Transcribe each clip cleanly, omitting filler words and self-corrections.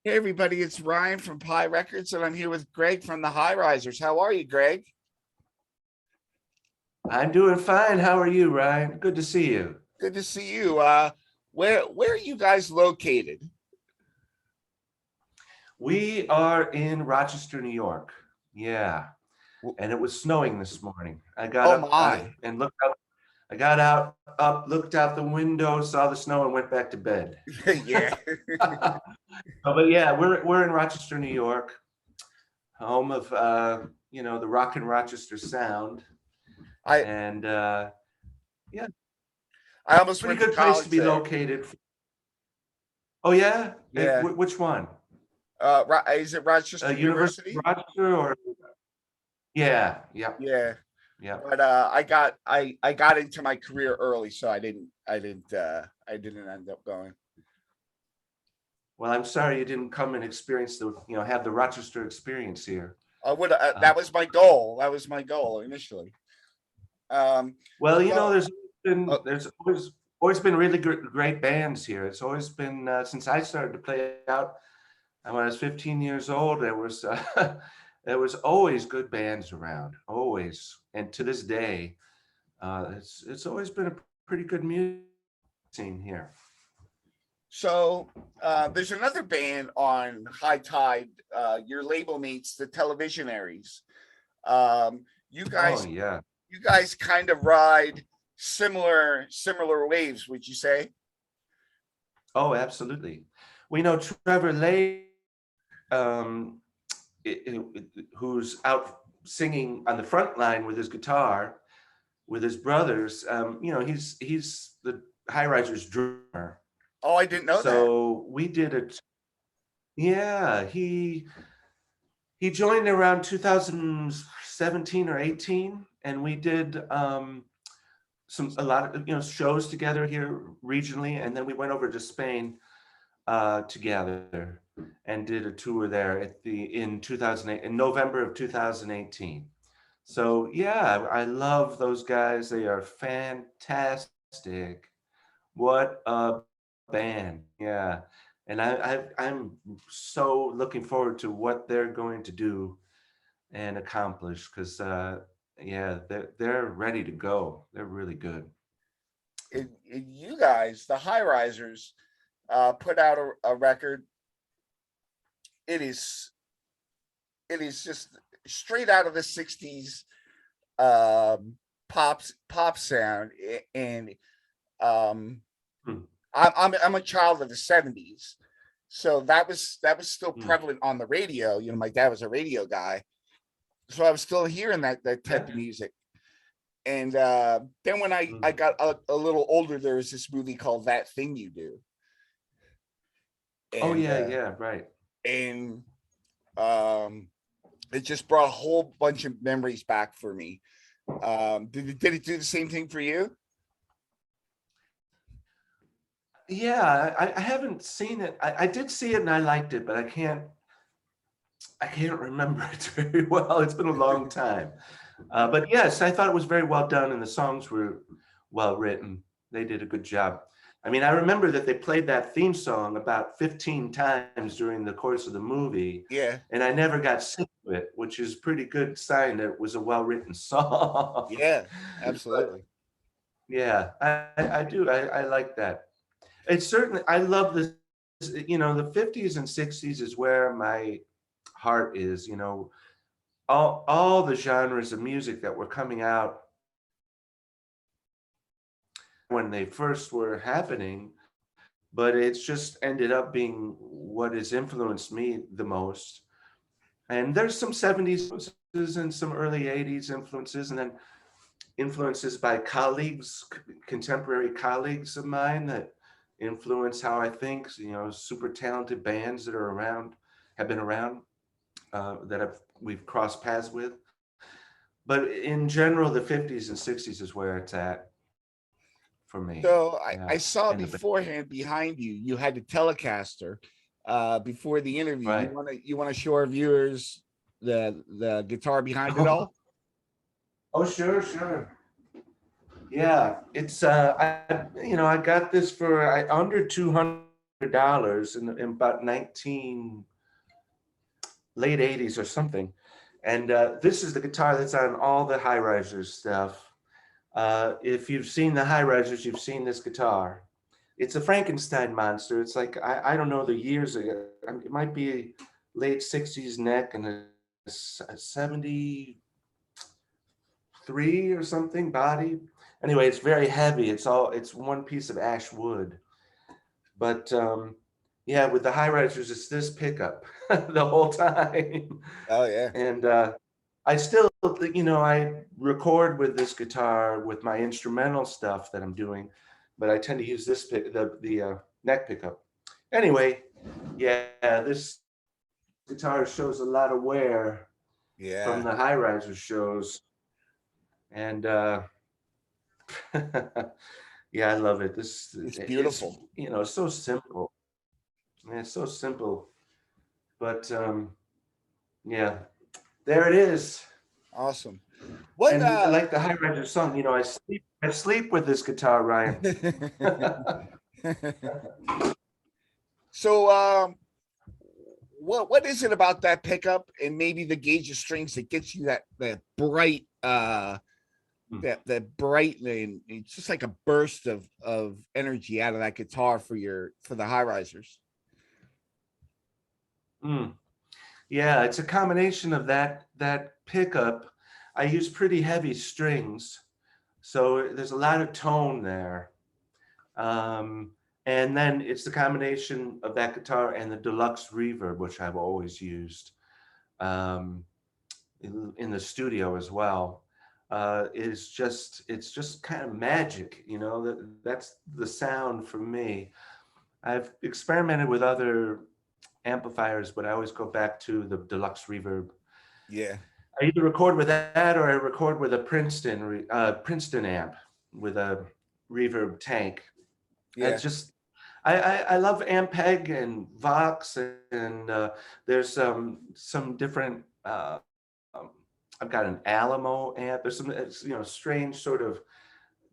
Hey everybody, it's Ryan from Pi Records, and I'm here with Greg from the High Risers. How are you, Greg? I'm doing fine. How are you, Ryan? Good to see you. Good to see you. Where are you guys located? We are in Rochester, New York. Yeah, W- and it was snowing this morning. I got Oh up my. and looked out. I got out, up, looked out the window, saw the snow, and went back to bed. Yeah. But yeah, we're in Rochester, New York, home of the rock and Rochester sound, I and yeah, I almost pretty went to good place to college be there. located. Oh yeah, Yeah. which one? Is it Rochester University of University? Rochester or yeah, yep, Yeah. yep. But I got into my career early, so I didn't end up going. Well, I'm sorry you didn't come and experience have the Rochester experience here. I would Uh, that was my goal. That was my goal initially. Um well, so uh, there's always been really great bands here. It's always been since I started to play out. And when I was 15 years old, there was there was always good bands around, always, and to this day, it's always been a pretty good music scene here. There's another band on High Tide, your label mates, the Televisionaries. Um, you Oh guys, yeah, you guys kind of ride similar waves, would you say? oh absolutely. We know Trevor Lay, um, who's out singing on the front line with his guitar with his brothers. He's the High Risers drummer. Oh, I didn't know that. So we did it. Yeah, he joined around 2017 or 18, and we did a lot of shows together here regionally, and then we went over to Spain together and did a tour there in 2008 in November of 2018. So yeah, I love those guys. They are fantastic. What a band. Yeah. And I'm so looking forward to what they're going to do and accomplish because yeah, they're ready to go. They're really good. You guys, the High Risers, put out a record. It is it is just straight out of the '60s, pop sound, and um, Hmm, I'm a child of the '70s, so that was still hmm. prevalent on the radio. My dad was a radio guy, so I was still hearing that Yeah. type of music. And then when I Hmm. got a little older, there was this movie called That Thing You Do, Oh and yeah, uh, yeah, right. and um, it just brought a whole bunch of memories back for me. Did it do the same thing for you? Yeah, I haven't seen it. I did see it and I liked it, but I can't remember it very well. It's been a long time. But yes, I thought it was very well done and the songs were well written. They did a good job. I mean, I remember that they played that theme song about 15 times during the course of the movie, Yeah, and I never got sick of it, which is a pretty good sign that it was a well-written song. yeah, But absolutely. yeah, I do. I like that. It's certainly, I love this, the 50s and 60s is where my heart is, all the genres of music that were coming out when they first were happening, but it's just ended up being what has influenced me the most. And there's some 70s influences and some early 80s influences, and then influences by colleagues, contemporary colleagues of mine that influence how I think, super talented bands that are around, have been around, we've crossed paths with. But in general, the 50s and 60s is where it's at for me. So Yeah. I saw And the beforehand behind you, you had the Telecaster. Before the interview, you right. want to you want to show our viewers the guitar behind it Oh, all? oh, sure, sure. Yeah, it's I got this for under $200. in about late 80s or something. And this is the guitar that's on all the High Risers stuff. If you've seen the High Risers, you've seen this guitar. It's a Frankenstein monster. It's like, I don't know the years ago. It might be late 60s neck and a 73 or something body. Anyway, it's very heavy. It's one piece of ash wood. But yeah, with the High Risers, it's this pickup the whole time. Oh yeah. And I still, I record with this guitar with my instrumental stuff that I'm doing, but I tend to use this the neck pickup. Anyway, yeah, this guitar shows a lot of wear from Yeah. the High Riser shows, and yeah, I love it. It's beautiful. It's so simple. Yeah, it's so simple, but yeah, there it is. Awesome. What And like the High Riser song, I sleep with this guitar, Ryan. So what is it about that pickup and maybe the gauge of strings that gets you that bright that bright, and it's just like a burst of energy out of that guitar for the High Risers? Yeah, it's a combination of that pickup. I use pretty heavy strings, so there's a lot of tone there. And then it's the combination of that guitar and the deluxe reverb, which I've always used in the studio as well. It's just kind of magic, that's the sound for me. I've experimented with other amplifiers, but I always go back to the deluxe reverb. Yeah. I either record with that or I record with a Princeton amp with a reverb tank. Yeah. It's just, I love Ampeg and Vox, and there's some different. I've got an Alamo amp. There's some strange sort of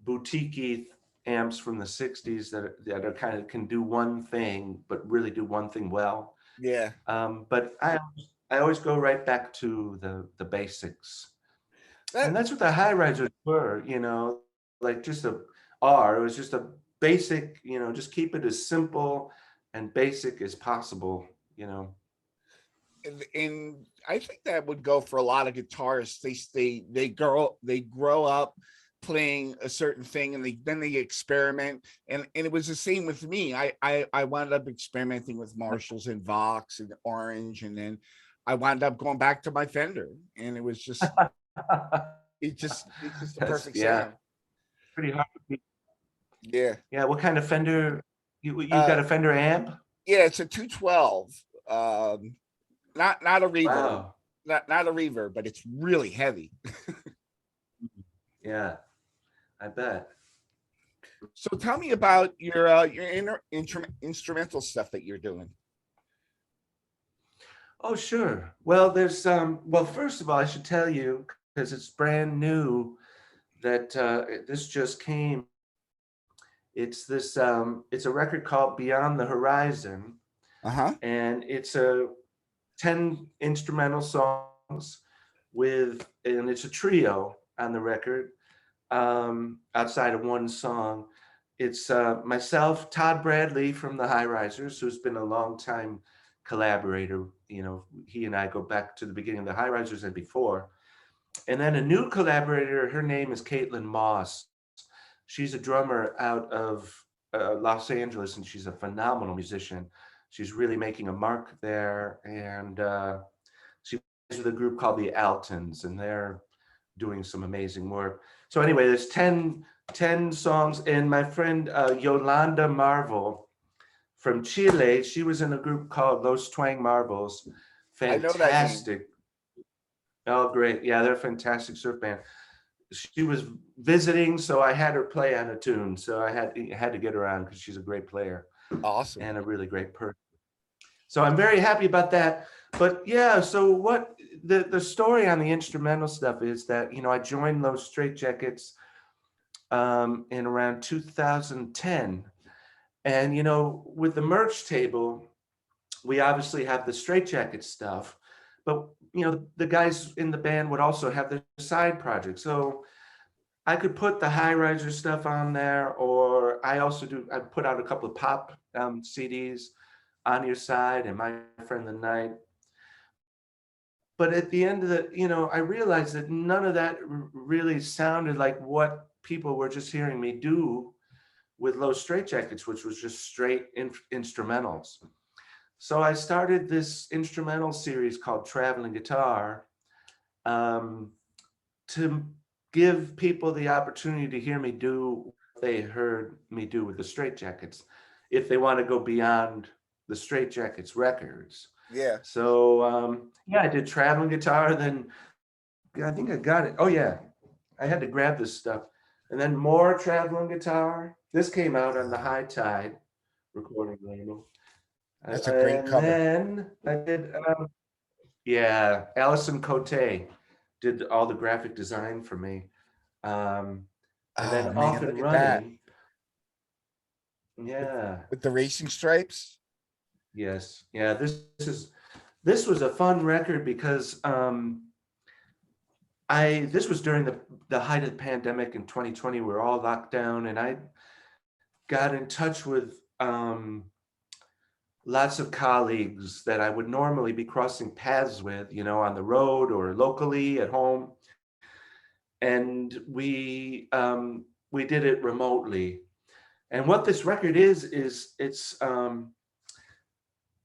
boutique-y amps from the '60s that are kind of can do one thing, but really do one thing well. Yeah. But I always go right back to the basics, and that's what the High Risers were. Like just a R. It was just a basic. Just keep it as simple and basic as possible. And I think that would go for a lot of guitarists. They grow up playing a certain thing, and then they experiment. And it was the same with me. I wound up experimenting with Marshalls and Vox and Orange, and then I wound up going back to my Fender, and it was just it's just the perfect sound. Pretty hard to beat. Yeah. Yeah. What kind of Fender? You got a Fender amp? Yeah, it's a 212. Not a reverb. Wow. Not a reverb, but it's really heavy. Yeah, I bet. So tell me about your instrumental stuff that you're doing. Oh, sure. Well, there's well, first of all, I should tell you, because it's brand new, that this just came. It's it's a record called Beyond the Horizon. And it's 10 instrumental songs and it's a trio on the record, outside of one song. It's myself, Todd Bradley from the High Risers, who's been a long time collaborator. He and I go back to the beginning of the High Risers and before. And then a new collaborator, her name is Caitlin Moss. She's a drummer out of Los Angeles, and she's a phenomenal musician. She's really making a mark there. And she plays with a group called the Altons, and they're doing some amazing work. So anyway, there's 10 songs. And my friend Yolanda Marvel from Chile, she was in a group called Los Twang Marvels. Fantastic. Oh, great. Yeah, they're a fantastic surf band. She was visiting, so I had her play on a tune. So I had to get her on because she's a great player. Awesome. And a really great person. So I'm very happy about that. But yeah, so what the story on the instrumental stuff is that, I joined Los Straightjackets in around 2010. And, you know, with the merch table, we obviously have the Straightjacket stuff, but, you know, the guys in the band would also have their side projects. So I could put the High Riser stuff on there, or I put out a couple of pop CDs, On Your Side and My Friend the Night. But at the end of the, you know, I realized that none of that really sounded like what people were just hearing me do with Los Straightjackets, which was just straight instrumentals. So I started this instrumental series called Traveling Guitar, um, to give people the opportunity to hear me do what they heard me do with the Straightjackets, if they want to go beyond the Straightjackets records. Yeah. So yeah, I did Traveling Guitar. Then I think I got it. Oh yeah, I had to grab this stuff. And then more Traveling Guitar. This came out on the High Tide recording label. That's a great And cover. then I did, yeah, Allison Cote did all the graphic design for me. And then Oh Off man, and look at that. Running, yeah, With the racing stripes. yes, yeah. This was a fun record because this was during the height of the pandemic in 2020. We were all locked down, and I got in touch with lots of colleagues that I would normally be crossing paths with, you know, on the road or locally at home. And we did it remotely. And what this record is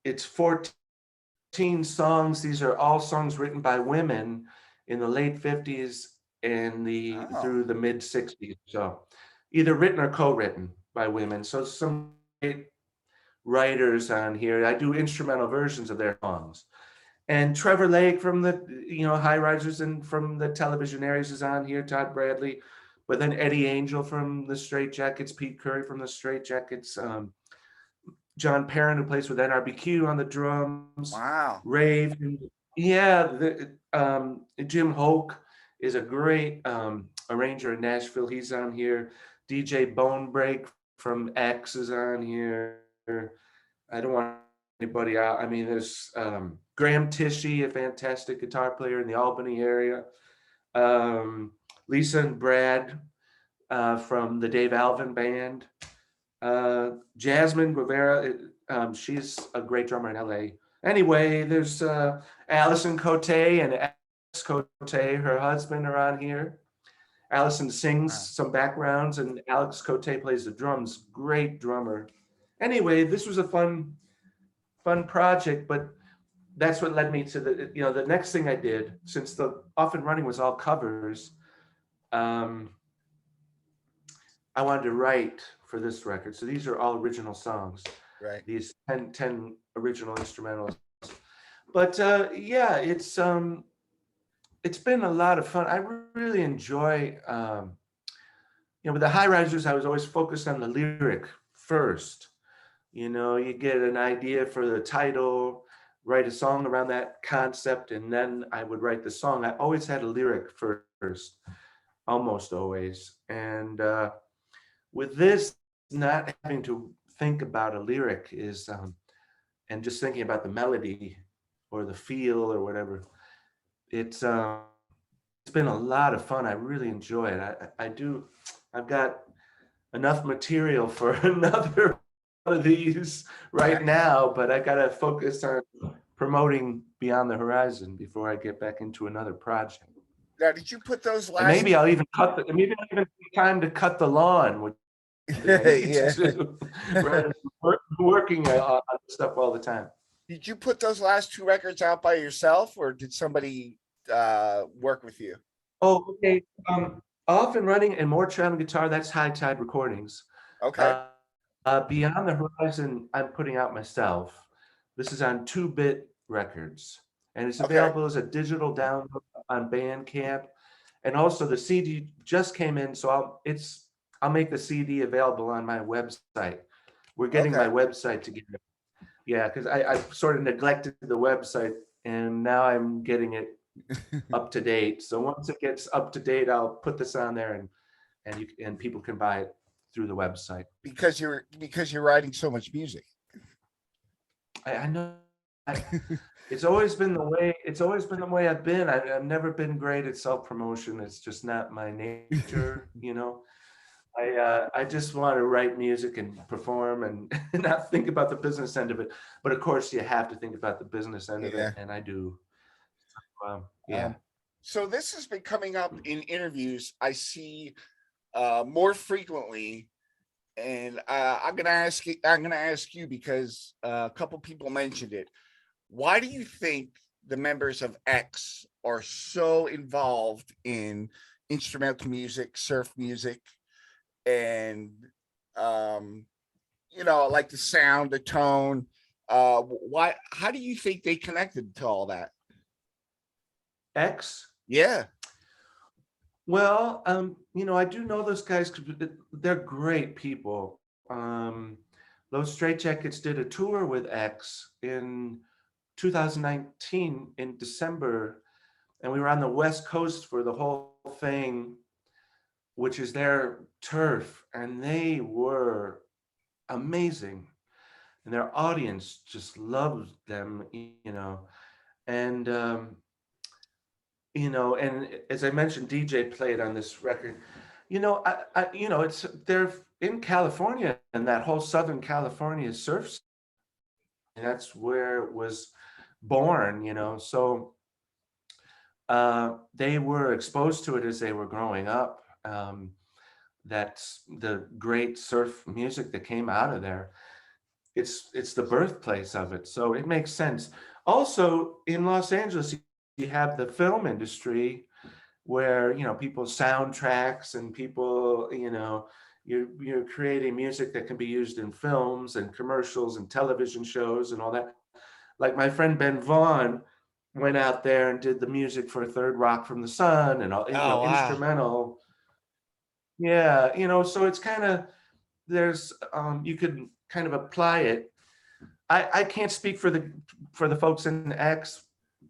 it's 14 songs. These are all songs written by women in the late 50s and Oh, through the mid 60s. So either written or co-written by women. So some great writers on here. I do instrumental versions of their songs. And Trevor Lake from the, you know, High Risers and from the Televisionaries is on here, Todd Bradley, but then Eddie Angel from the Straightjackets, Pete Curry from the Straightjackets, John Perrin, who plays with NRBQ on the drums, wow. Rave. Yeah, Jim Hoke is a great arranger in Nashville. He's on here. DJ Bonebreak from X is on here. I don't want anybody out. I mean, there's Graham Tishy, a fantastic guitar player in the Albany area. Lisa and Brad from the Dave Alvin Band. Jasmine Rivera, she's a great drummer in LA. Anyway, there's Allison Cote and Alex Cote, her husband, are on here. Allison sings Wow. some backgrounds, and Alex Cote plays the drums. Great drummer. Anyway, this was a fun project, but that's what led me to the next thing I did, since the Off and Running was all covers. Um, I wanted to write for this record. So these are all original songs, Right. these 10 original instrumentals. But yeah, it's been a lot of fun. I really enjoy, you know, with the High Risers, I was always focused on the lyric first. You know, you get an idea for the title, write a song around that concept, and then I would write the song. I always had a lyric first, almost always. And with this, not having to think about a lyric is, and just thinking about the melody or the feel or whatever, it's been a lot of fun. I really enjoy it. I do. I've got enough material for another one of these right Nice. now, but I got to focus on promoting Beyond the Horizon before I get back into another project. Now, did you put those And last? maybe I'll even maybe I'll even take time to cut the lawn, which I need to Yeah. do rather than working on stuff all the time. Did you put those last two records out by yourself, or did somebody work with you? Oh, okay. Off and Running and More Traveling Guitar, that's High Tide Recordings. Okay. Uh, Beyond the Horizon, I'm putting out myself. This is on 2-Bit Records, and it's Okay. available as a digital download on Bandcamp. And also the CD just came in, so I'll make the CD available on my website. We're getting my Okay. website together. Yeah, because I sort of neglected the website, and now I'm getting it up to date. So once it gets up to date, I'll put this on there, and people can buy it through the website. because you're writing so much music. I know. It's always been the way. It's always been the way I've been. I've never been great at self promotion. It's just not my nature. I just want to write music and perform and not think about the business end of it. But of course, you have to think about the business end of Yeah. it, and I do. Yeah. Um, so this has been coming up in interviews I see more frequently, and I'm gonna ask you because a couple people mentioned it. Why do you think the members of X are so involved in instrumental music, surf music, and um, like the sound, the tone? Why? How do you think they connected to all that? X. Yeah, Well, I do know those guys 'cause they're great people. Los Straightjackets did a tour with X in 2019 in December, and we were on the West Coast for the whole thing, which is their turf, and they were amazing, and their audience just loved them, and and as I mentioned, DJ played on this record. It's they're in California, and that whole Southern California surf scene, and that's where it was born. So they were exposed to it as they were growing up. That's the great surf music that came out of there. It's the birthplace of it, so it makes sense. Also, in Los Angeles, you have the film industry where people soundtracks and people you're creating music that can be used in films and commercials and television shows and all that. Like my friend Ben Vaughn went out there and did the music for Third Rock from the Sun and all, oh wow. instrumental. Yeah, so it's kind of there's you could kind of apply it. I can't speak for the folks in X,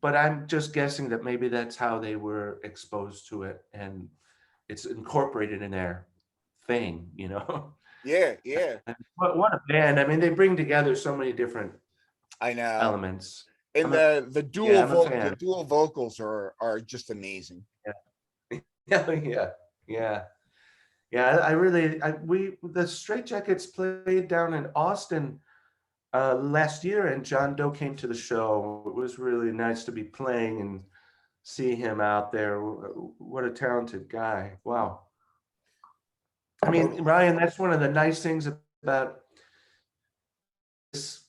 but I'm just guessing that maybe that's how they were exposed to it, and it's incorporated in their thing. Yeah, yeah, And what a band! I mean, they bring together so many different I know. elements. And Yeah, I'm a the fan. dual vocals are just amazing. Yeah, yeah, yeah, yeah. I really, the Straight Jackets played down in Austin last year, and John Doe came to the show. It was really nice to be playing and see him out there. What a talented guy. Wow. I mean, Ryan, that's one of the nice things about this,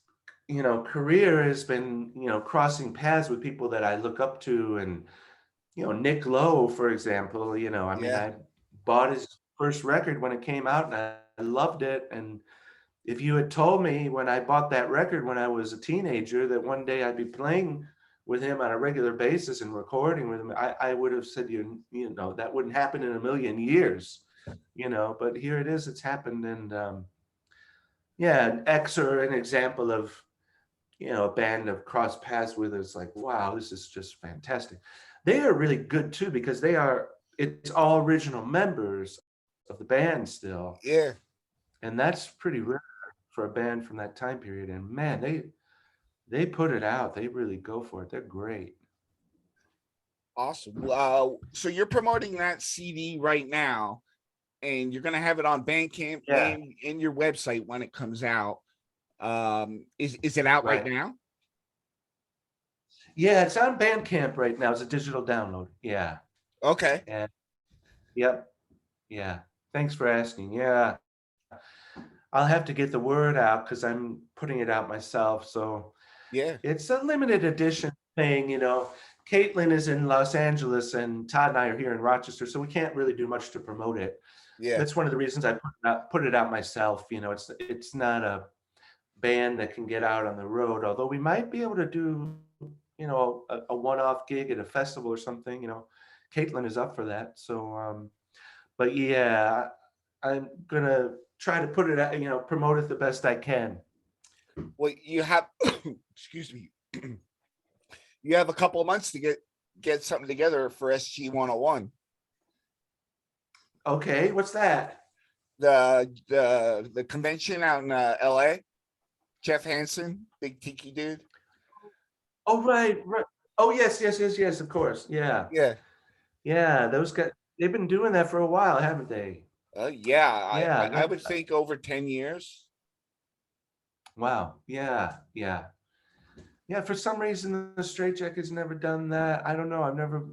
career has been, crossing paths with people that I look up to. And, Nick Lowe, for example, I mean, Yeah, I bought his first record when it came out and I loved it. And if you had told me when I bought that record when I was a teenager that one day I'd be playing with him on a regular basis and recording with him, I would have said, that wouldn't happen in a million years, but here it is, it's happened. And yeah, X are an example of, a band of cross paths with. It's like, wow, this is just fantastic. They are really good too, because it's all original members of the band still. yeah, And that's pretty rare for a band from that time period. And man, they put it out. They really go for it. They're great. awesome. So you're promoting that CD right now, and you're gonna have it on Bandcamp Yeah, and in your website when it comes out. Is it out right right. now? Yeah, it's on Bandcamp right now. It's a digital download. Yeah. Okay. And yep. Yeah. Thanks for asking. Yeah. I'll have to get the word out because I'm putting it out myself. So Yeah, it's a limited edition thing. Caitlin is in Los Angeles and Todd and I are here in Rochester, so we can't really do much to promote it. yeah, That's one of the reasons I put it out myself. It's not a band that can get out on the road, although we might be able to do, a one-off gig at a festival or something. Caitlin is up for that. So, but yeah, I'm gonna try to put it out, promote it the best I can. well, you have excuse me, you have a couple of months to get something together for SG 101. Okay, what's that? the convention out in LA. Jeff Hansen, big tiki dude. Oh, right, right. Oh, yes, yes, yes, yes, of course. Yeah. Yeah. Yeah, those guys, they've been doing that for a while, haven't they? Yeah, Yeah, I would think over 10 years. wow. Yeah, yeah. Yeah, for some reason the Straitjackets never done that. I don't know. I've never,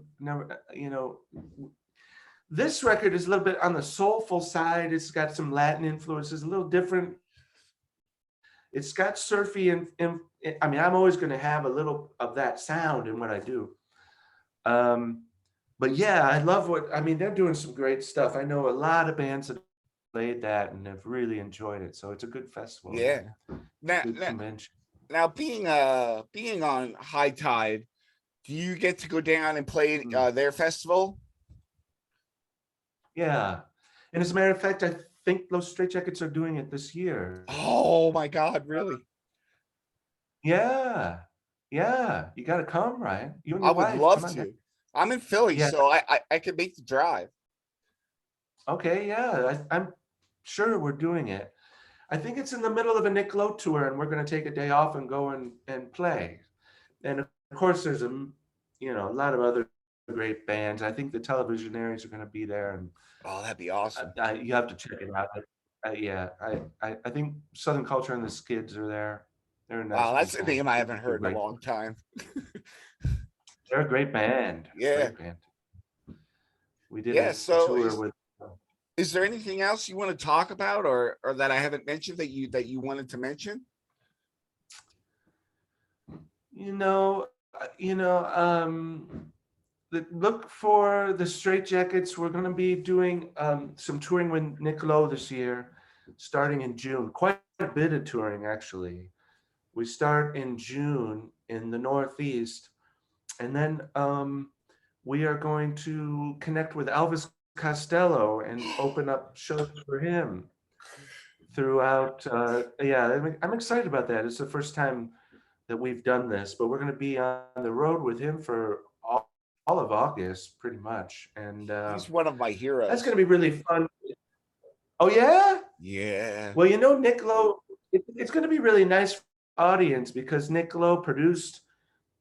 this record is a little bit on the soulful side. It's got some Latin influences, a little different. It's got surfy and I mean, I'm always going to have a little of that sound in what I do. But yeah, I love I mean, they're doing some great stuff. I know a lot of bands have played that and have really enjoyed it. So it's a good festival. Yeah. Now, Good convention. now being on High Tide, do you get to go down and play their festival? Yeah. And as a matter of fact, I think Los Straitjackets are doing it this year. Oh my God, really? Yeah. Yeah. You got to come, Ryan. You and I your would wife. Come love on down. to. I'm in Philly, Yeah. so I could make the drive. Okay. Yeah. I'm sure we're doing it. I think it's in the middle of a Nick Lowe tour, and we're going to take a day off and go and play. And of course, there's a lot of other great bands. I think the Televisionaries are going to be there, and Oh, that'd be awesome. you have to check it out. Yeah, I think Southern Culture and the Skids are there. They're nice Wow, that's a people. name I haven't They're heard in a great. long time. They're a great band. Yeah. Great band. We did Yeah. a So tour with. is there anything else you want to talk about or that I haven't mentioned that you wanted to mention? You know, you know, look for the Straitjackets. We're going to be doing some touring with Nick Lowe this year, starting in June. Quite a bit of touring, actually. We start in June in the Northeast, and then we are going to connect with Elvis Costello and open up shows for him throughout. Yeah, I'm excited about that. It's the first time that we've done this, but we're going to be on the road with him for all of August, pretty much, and He's one of my heroes. that's going to be really fun. Oh yeah, Yeah. well, Nick Lowe. It's going to be really nice for the audience because Nick Lowe produced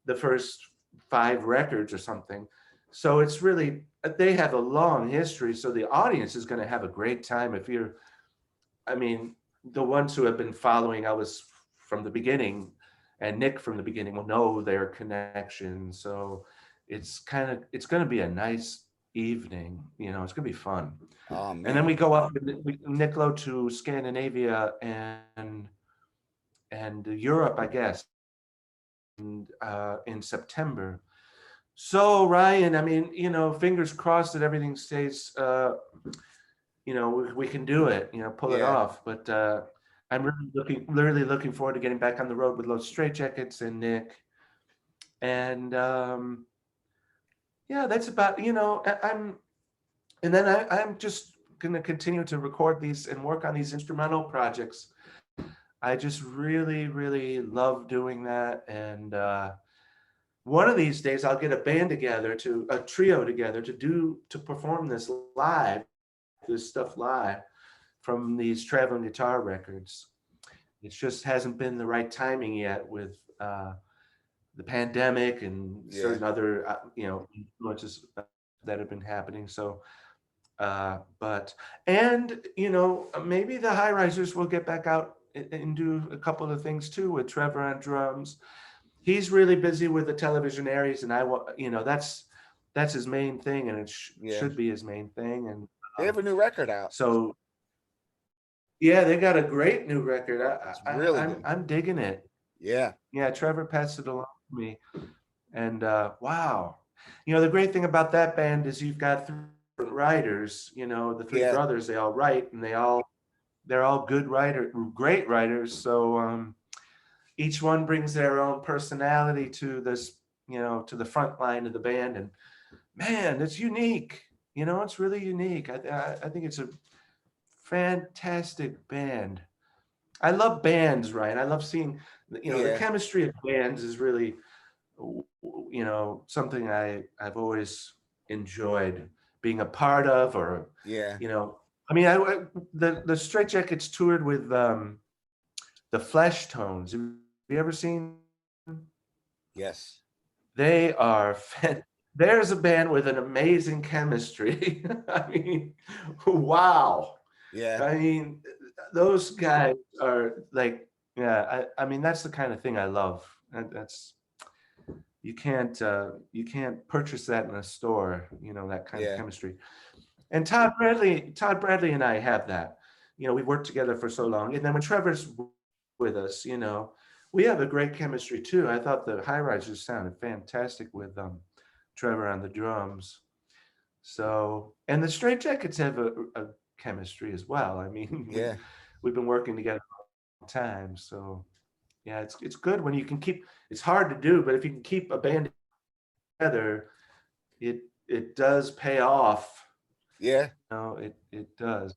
the first 5 records or something, so it's really they have a long history. So the audience is going to have a great time if you're. I mean, the ones who have been following Elvis from the beginning and Nick from the beginning will know their connection. So it's going to be a nice evening. It's going to be fun. Oh man. And then we go up with Nick Lowe to Scandinavia and Europe, I guess, in September. So Ryan, I mean, fingers crossed that everything stays. We can do it. Pull it Yeah. off. But I'm really looking forward to getting back on the road with Los Straitjackets and Nick. And yeah, that's about. I'm just going to continue to record these and work on these instrumental projects. I just really, really love doing that. And one of these days I'll get a trio together to perform this stuff live from these traveling guitar records. It just hasn't been the right timing yet with the pandemic and certain other, influences that have been happening. So, maybe the High Risers will get back out and do a couple of things too with Trevor on drums. He's really busy with the Televisionaries, and that's his main thing, and it should be his main thing. And they have a new record out. So yeah, they got a great new record. I'm digging it. Yeah. Yeah, Trevor passed it along to me. And wow. The great thing about that band is you've got 3 different writers, the 3 brothers, they all write and they're all great writers. So each one brings their own personality to this, to the front line of the band. And man, it's unique. It's really unique. I think it's a fantastic band. I love bands, Ryan. I love seeing, the chemistry of bands is really, something I've always enjoyed being a part of, or, I mean, the Straitjackets toured with the Flesh Tones. Have you ever seen? Yes. They are. There's a band with an amazing chemistry. I mean, wow. Yeah. I mean, those guys are like, yeah. I mean, that's the kind of thing I love. That's you can't purchase that in a store. You know, that kind of Yeah. chemistry. And Todd Bradley and I have that. You know, we've worked together for so long. And then when Trevor's with us, you know, we have a great chemistry too. I thought the High Risers sounded fantastic with Trevor on the drums. So, and the Straight Jackets have a chemistry as well. I mean, Yeah. we've been working together a long time. So, yeah, it's good when you can keep. It's hard to do, but if you can keep a band together, it does pay off. Yeah. No, it does.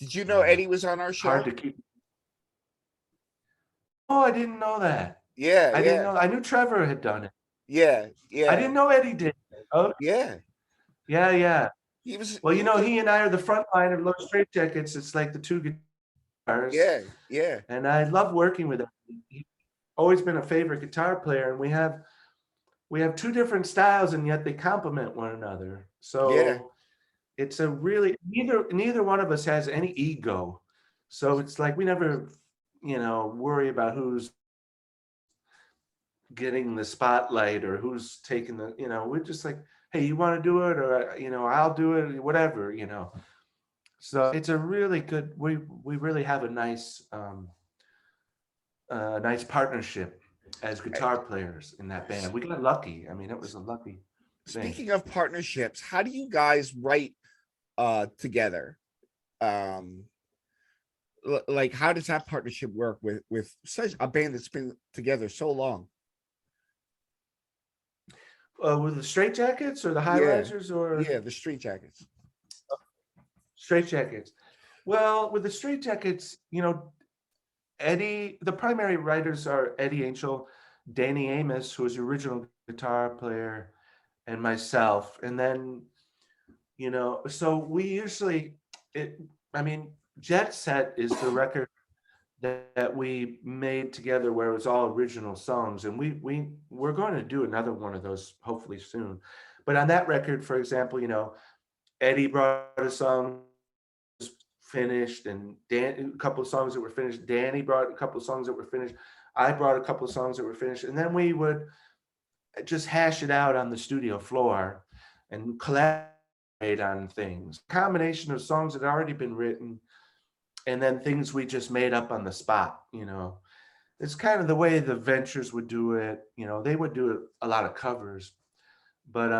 Did you know Yeah. Eddie was on our Hard show? to keep. Oh, I didn't know that. Yeah. I didn't Yeah. know. I knew Trevor had done it. Yeah. I Yeah. didn't know Eddie did. Oh, Yeah. yeah, yeah. He was. Well, you He know, was. he and I are the front line of Los Straitjackets. It's like the two guitars, Yeah. Yeah. and I love working with him. He's always been a favorite guitar player, and we have two different styles, and yet they complement one another. Yeah. So it's a really neither one of us has any ego. So it's like we never, worry about who's getting the spotlight or who's taking we're just like, hey, you want to do it, or I'll do it, whatever. So it's a really good, we really have a nice partnership as guitar players in that band. We got lucky. I mean, it was a lucky thing. Speaking of partnerships, how do you guys write together? Um like how does that partnership work with such a band that's been together so long? With the Straight Jackets or the High Yeah. Risers or Yeah, the Street Jackets. Straight Jackets? Well, with the Straight Jackets, Eddie, the primary writers are Eddie Angel, Danny Amos, who was the original guitar player, and myself. And then, so we usually, I mean, Jet Set is the record that we made together where it was all original songs. And we're going to do another one of those hopefully soon. But on that record, for example, Eddie brought a song finished, and a couple of songs that were finished. Danny brought a couple of songs that were finished. I brought a couple of songs that were finished, and then we would just hash it out on the studio floor and collaborate on things. Combination of songs that had already been written, and then things we just made up on the spot. It's kind of the way the Ventures would do it. They would do a lot of covers, but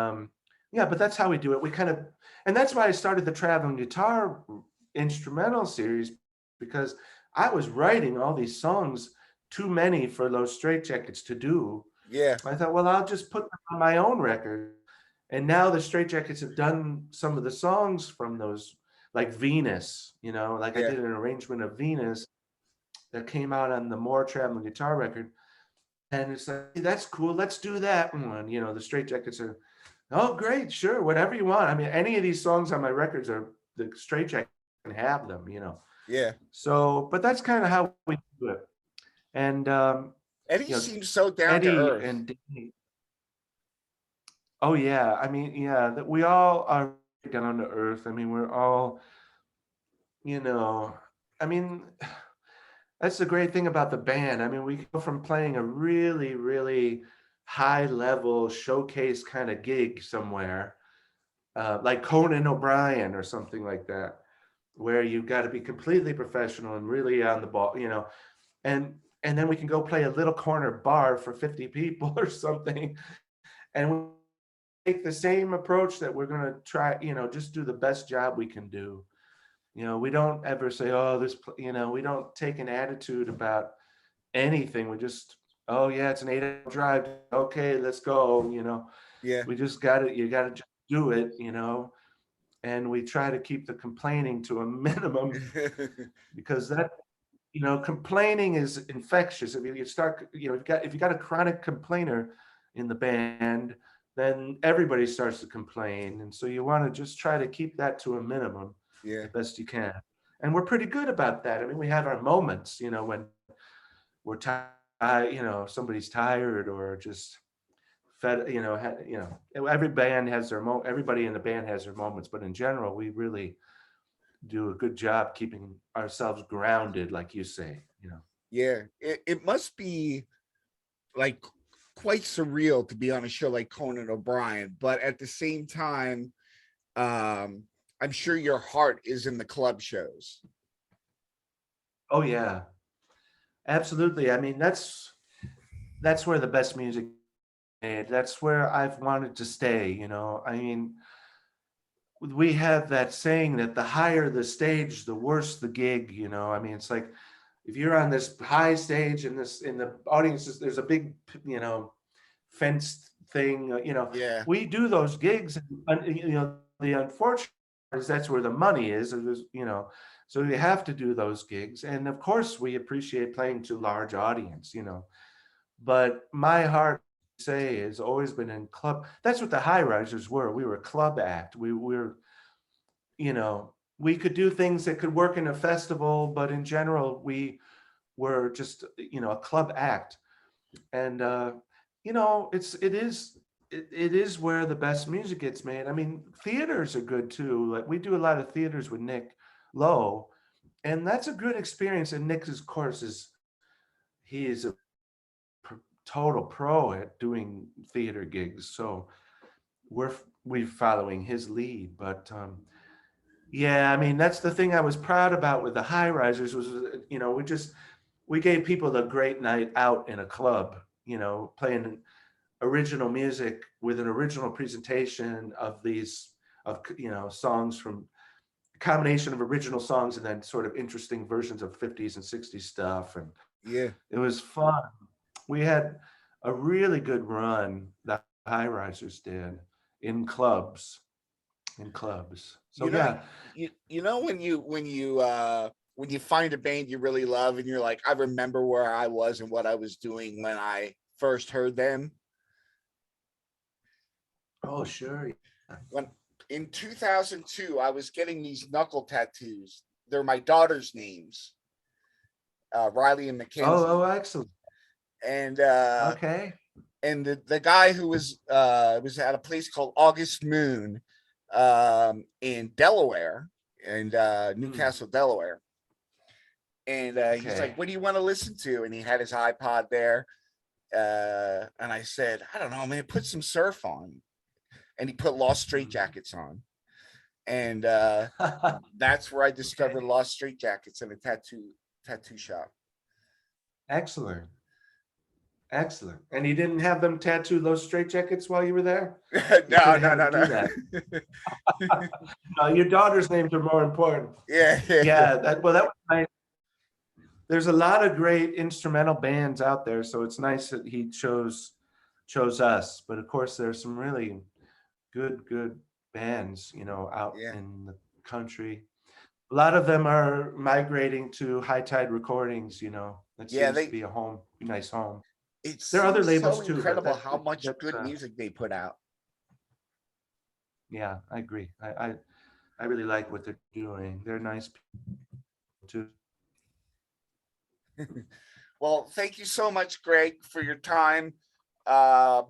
yeah, but that's how we do it. We kind of, and that's why I started the traveling guitar instrumental series, because I was writing all these songs, too many for Los Straitjackets to do. Yeah. I thought, well, I'll just put them on my own record. And now the Straitjackets have done some of the songs from those, like Venus, like I Yeah. did an arrangement of Venus that came out on the More Traveling Guitar record. And it's like, hey, that's cool, let's do that one. The Straitjackets are, oh, great, sure, whatever you want. I mean, any of these songs on my records are the Straitjackets can have them. Yeah. So, but that's kind of how we do it. And Eddie seems so down to Eddie earth. and Danny. Oh yeah, I mean, yeah, that we all are down to earth. I mean, we're all, I mean, that's the great thing about the band. I mean, we go from playing a really, really high level showcase kind of gig somewhere, like Conan O'Brien or something like that, where you've got to be completely professional and really on the ball, and then we can go play a little corner bar for 50 people or something, and we take the same approach that we're going to try, just do the best job we can do. We don't ever say, oh, we don't take an attitude about anything. We just, oh yeah, it's an 8-hour drive. Okay, let's go. Yeah. We just got it. You got to just do it, and we try to keep the complaining to a minimum, because that, complaining is infectious. I mean, you start, if you got a chronic complainer in the band, then everybody starts to complain. And so you want to just try to keep that to a minimum. Yeah. the best you can. And we're pretty good about that. I mean, we have our moments, when we're tired, somebody's tired or just fed, every band has their everybody in the band has their moments, but in general, we really do a good job keeping ourselves grounded, like you say. Yeah. It must be like quite surreal to be on a show like Conan O'Brien, but at the same time, um, I'm sure your heart is in the club shows. Oh yeah, absolutely. I mean, that's where the best music is made. That's where I've wanted to stay. I mean, we have that saying that the higher the stage, the worse the gig. I mean, it's like if you're on this high stage and this in the audience, there's a big, fenced thing. Yeah. We do those gigs, and the unfortunate part is that's where the money is. So we have to do those gigs, and of course we appreciate playing to large audience. But my heart say has always been in club. That's what the High Risers were. We were a club act. We could do things that could work in a festival, but in general, we were just, a club act. And it is where the best music gets made. I mean, theaters are good too. Like we do a lot of theaters with Nick Lowe, and that's a good experience. And Nick, of course, he is a total pro at doing theater gigs. So we're following his lead. But yeah, I mean, that's the thing I was proud about with the High Risers was, we gave people a great night out in a club, playing original music with an original presentation of these, songs from a combination of original songs and then sort of interesting versions of 50s and 60s stuff. And Yeah. it was fun. We had a really good run that High Risers did in clubs. So You know, yeah. when you find a band you really love and you're like, I remember where I was and what I was doing when I first heard them. Oh, sure. When in 2002, I was getting these knuckle tattoos. They're my daughter's names, Riley and Oh, Mackenzie. excellent. And Okay. the guy who was at a place called August Moon in Delaware, and Hmm. Newcastle, Delaware. And he's like, Okay. "What do you want to listen to?" And he had his iPod there. And I said, "I don't know, man. Put some surf on." And he put Lost Mhm. Straightjackets on, and that's where I discovered Okay. Lost Straightjackets in a tattoo shop. Excellent. Excellent. And you didn't have them tattoo those straitjackets while you were there? You could No, have no, had no, them do no. that. No, your daughter's names are more important. Yeah, yeah, yeah, Yeah, that was nice. There's a lot of great instrumental bands out there, so it's nice that he chose us. But of course, there's some really good bands, out yeah, in the country. A lot of them are migrating to High Tide Recordings. That yeah. seems to be a nice home. It There are other seems so labels too, but incredible how much that's good music they put out. yeah, I agree. I really like what they're doing. They're nice people too. Well, thank you so much, Greg, for your time. Um,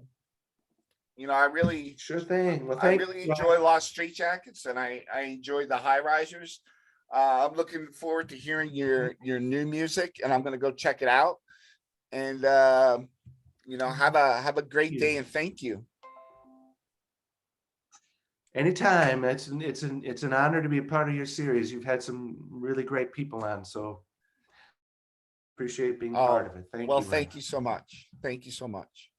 I really, Sure thing. Well, I thank really you. enjoy Lost Street Jackets, and I enjoy the High Risers. I'm looking forward to hearing your new music, and I'm going to go check it out. And have a great day, You. and thank you. Anytime. It's an honor to be a part of your series. You've had some really great people on, so appreciate being part Oh, of it. Thank well, you, Ray. thank you so much. Thank you so much.